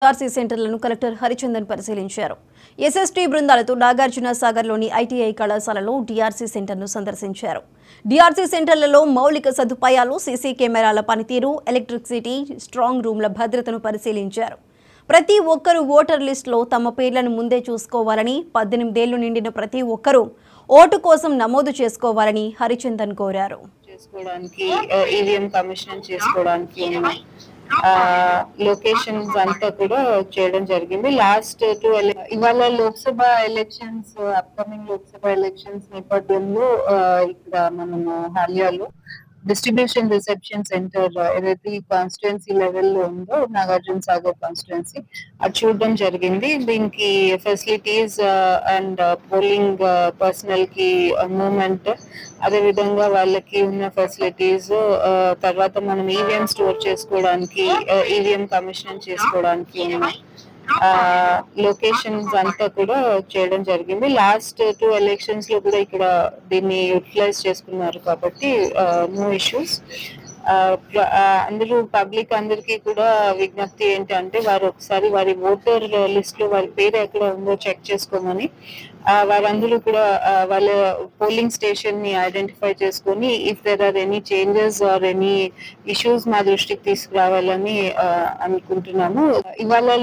RC సెంటర్లను collector Harichandan పరిశీలించారు. SST బృందాలతో Nagarjuna సాగర్లోని ITI కళాశాలలో DRC సెంటర్ను సందర్శించారు. డిఆర్సీ సెంటర్లలో మౌలిక సదుపాయాలు, సీసీ కెమెరాల పనితీరు, ఎలక్ట్రిసిటీ, స్ట్రాంగ్ రూమ్ల భద్రతను పరిశీలించారు. ప్రతి ఒక్కరూ ఓటర్ లిస్టులో తమ పేర్లను ముందే చూసుకోవాలని, 18 ఏళ్లు నిండిన ప్రతి ఒక్కరూ ఓటు కోసం నమోదు చేసుకోవాలని హరిచందన్ కోరారు. లొకేషన్స్ అంతా కూడా చేయడం జరిగింది. లాస్ట్ ఇవాళ Lok Sabha elections, upcoming Lok Sabha elections నేపథ్యంలో ఇక్కడ మనము హాలియాలో డిస్ట్రిబ్యూషన్ రిసెప్షన్ సెంటర్ ఏదైతే కాన్స్టిట్యున్సీ లెవెల్లో ఉందో నాగార్జున సాగర్ కాన్స్టిట్యున్సీ అది చూడడం జరిగింది. దీనికి ఫెసిలిటీస్ అండ్ పోలింగ్ పర్సనల్ కి మూవ్మెంట్, అదే విధంగా వాళ్ళకి ఉన్న ఫెసిలిటీస్, తర్వాత మనం ఈవీఎం స్టోర్ చేసుకోవడానికి, ఈవీఎం కమిషన్ చేసుకోవడానికి ఉన్న లొకేషన్స్ అంతా కూడా చేయడం జరిగింది. లాస్ట్ 2 ఎలక్షన్స్ లో కూడా ఇక్కడ దీన్ని యూటిలైజ్ చేసుకున్నారు కాబట్టి నో ఇష్యూస్. అందరూ పబ్లిక్ అందరికీ కూడా విజ్ఞప్తి ఏంటంటే వారు ఒకసారి వారి ఓటర్ లిస్ట్ లో వారి పేరు ఎక్కడ ఉందో చెక్ చేసుకోమని, వారందరూ కూడా వాళ్ళ పోలింగ్ స్టేషన్ ని ఐడెంటిఫై చేసుకొని if there or any changes or any issues మా దృష్టికి తీసుకురావాలని అనుకుంటున్నాము. ఇవాళ